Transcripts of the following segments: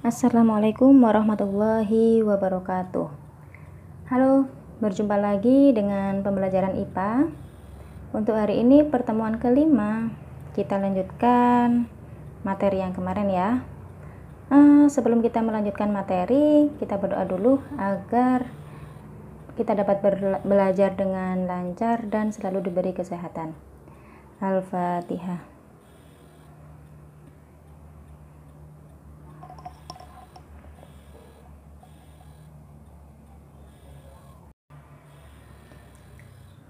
Assalamualaikum warahmatullahi wabarakatuh. Halo, berjumpa lagi dengan pembelajaran IPA. Untuk hari ini pertemuan kelima, kita lanjutkan materi yang kemarin ya. Sebelum kita melanjutkan materi, kita berdoa dulu agar kita dapat belajar dengan lancar dan selalu diberi kesehatan. Al-Fatihah.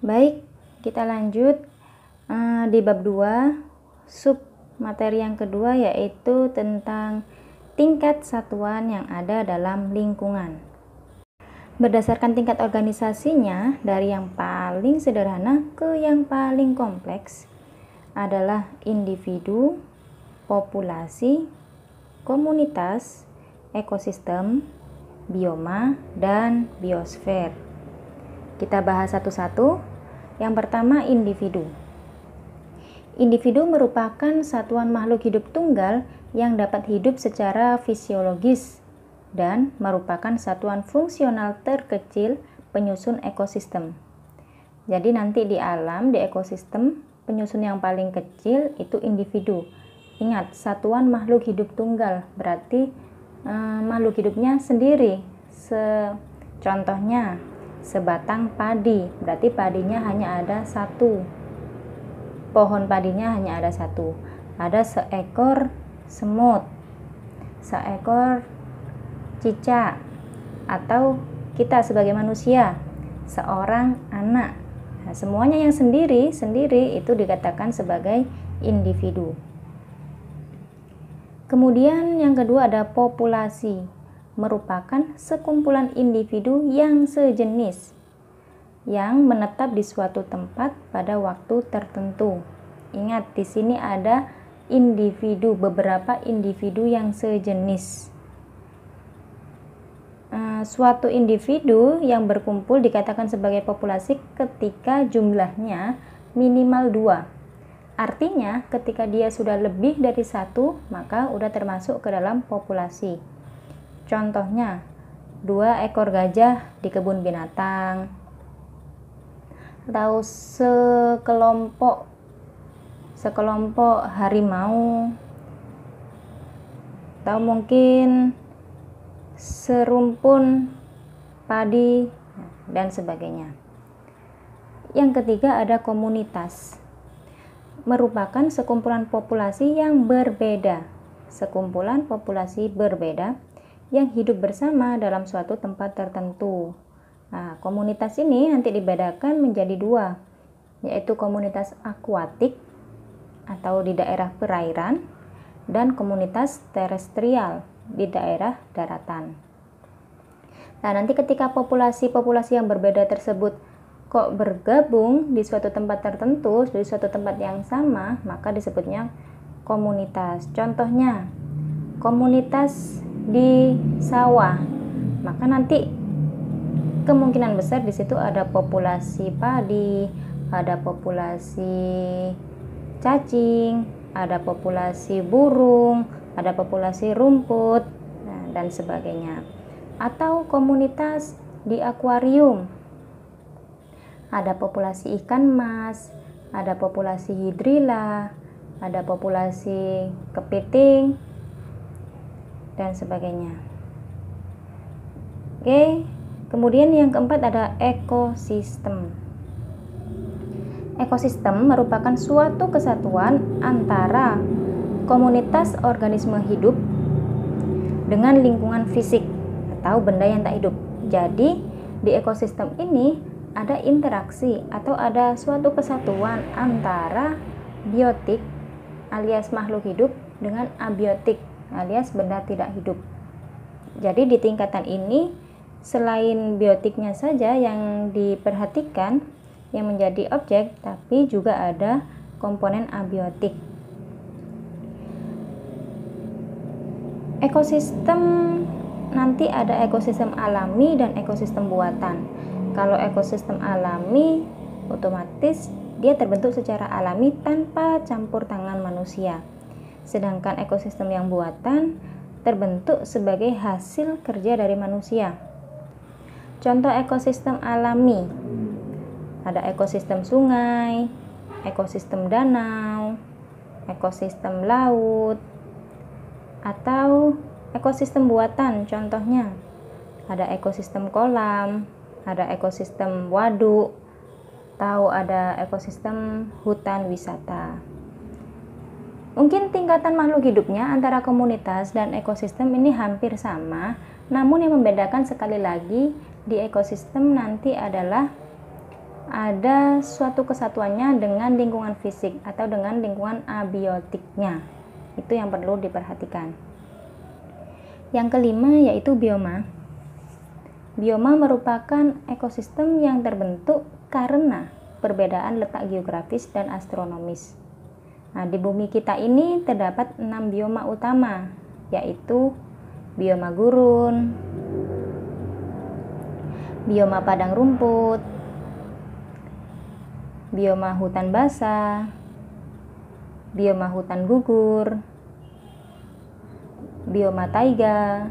Baik, kita lanjut di bab 2, sub materi yang kedua, yaitu tentang tingkat satuan yang ada dalam lingkungan. Berdasarkan tingkat organisasinya, dari yang paling sederhana ke yang paling kompleks adalah individu, populasi, komunitas, ekosistem, bioma, dan biosfer. Kita bahas satu-satu. Yang pertama, individu. Individu merupakan satuan makhluk hidup tunggal yang dapat hidup secara fisiologis dan merupakan satuan fungsional terkecil penyusun ekosistem. Jadi nanti di alam, di ekosistem, penyusun yang paling kecil itu individu. Ingat, satuan makhluk hidup tunggal berarti makhluk hidupnya sendiri. Contohnya sebatang padi, berarti padinya hanya ada satu, pohon padinya hanya ada satu. Ada seekor semut, seekor cicak, atau kita sebagai manusia, seorang anak. Nah, semuanya yang sendiri itu dikatakan sebagai individu. Kemudian yang kedua ada populasi, merupakan sekumpulan individu yang sejenis yang menetap di suatu tempat pada waktu tertentu. Ingat, di sini ada individu, beberapa individu yang sejenis. Suatu individu yang berkumpul dikatakan sebagai populasi ketika jumlahnya minimal 2. Artinya ketika dia sudah lebih dari 1, maka udah termasuk ke dalam populasi. Contohnya 2 ekor gajah di kebun binatang, atau sekelompok harimau, atau mungkin serumpun padi dan sebagainya. Yang ketiga ada komunitas, merupakan sekumpulan populasi yang berbeda, sekumpulan populasi berbeda yang hidup bersama dalam suatu tempat tertentu. Nah, komunitas ini nanti dibedakan menjadi 2, yaitu komunitas akuatik atau di daerah perairan dan komunitas terestrial di daerah daratan. Nah, nanti ketika populasi-populasi yang berbeda tersebut kok bergabung di suatu tempat tertentu, di suatu tempat yang sama, maka disebutnya komunitas. Contohnya, komunitas di sawah, maka nanti kemungkinan besar di situ ada populasi padi, ada populasi cacing, ada populasi burung, ada populasi rumput, dan sebagainya. Atau komunitas di akuarium, ada populasi ikan mas, ada populasi hidrilla, ada populasi kepiting, dan sebagainya. Oke, kemudian yang keempat ada ekosistem. Ekosistem merupakan suatu kesatuan antara komunitas organisme hidup dengan lingkungan fisik atau benda yang tak hidup. Jadi di ekosistem ini ada interaksi atau ada suatu kesatuan antara biotik alias makhluk hidup dengan abiotik alias benda tidak hidup. Jadi di tingkatan ini selain biotiknya saja yang diperhatikan yang menjadi objek, tapi juga ada komponen abiotik. Ekosistem nanti ada ekosistem alami dan ekosistem buatan. Kalau ekosistem alami otomatis dia terbentuk secara alami tanpa campur tangan manusia. Sedangkan ekosistem yang buatan terbentuk sebagai hasil kerja dari manusia. Contoh ekosistem alami, ada ekosistem sungai, ekosistem danau, ekosistem laut, atau ekosistem buatan. Contohnya ada ekosistem kolam, ada ekosistem waduk, atau ada ekosistem hutan wisata. Mungkin tingkatan makhluk hidupnya antara komunitas dan ekosistem ini hampir sama, namun yang membedakan sekali lagi di ekosistem nanti adalah ada suatu kesatuannya dengan lingkungan fisik atau dengan lingkungan abiotiknya. Itu yang perlu diperhatikan. Yang kelima yaitu bioma. Bioma merupakan ekosistem yang terbentuk karena perbedaan letak geografis dan astronomis. Nah, di bumi kita ini terdapat 6 bioma utama, yaitu bioma gurun, bioma padang rumput, bioma hutan basah, bioma hutan gugur, bioma taiga,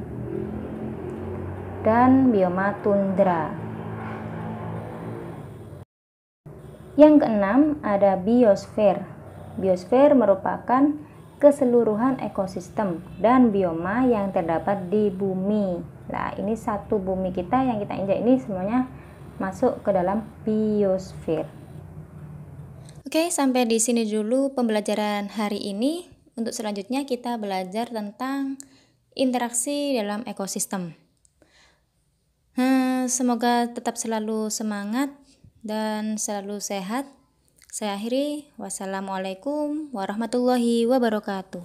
dan bioma tundra. Yang keenam ada biosfer. Biosfer merupakan keseluruhan ekosistem dan bioma yang terdapat di bumi. Nah, ini satu bumi kita yang kita injak ini semuanya masuk ke dalam biosfer. Oke, sampai di sini dulu pembelajaran hari ini. Untuk selanjutnya kita belajar tentang interaksi dalam ekosistem. Semoga tetap selalu semangat dan selalu sehat. Saya akhiri, wassalamualaikum warahmatullahi wabarakatuh.